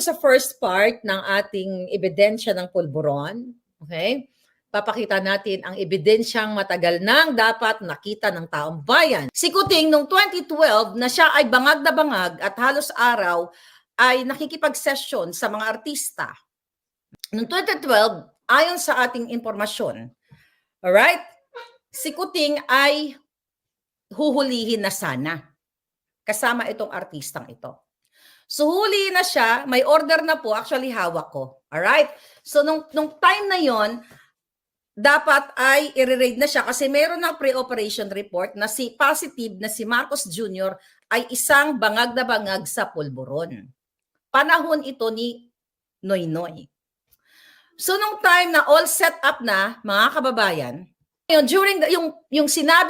sa first part ng ating ebidensya ng pulburon. Okay? Papakita natin ang ebidensyang matagal nang dapat nakita ng taong bayan. Si Kuting noong 2012 na siya ay bangag na bangag at halos araw ay nakikipag-session sa mga artista. Noong 2012, ayon sa ating informasyon, alright, si Kuting ay huhulihin na sana kasama itong artistang ito. So huli na siya, may order na po, actually hawak ko. Alright? So nung time na yon, dapat ay i-raid na siya kasi meron ng pre-operation report na si positive na si Marcos Jr. ay isang bangag na bangag sa pulburon. Panahon ito ni Noynoy. So nung time na all set up na, mga kababayan, during yung sinabi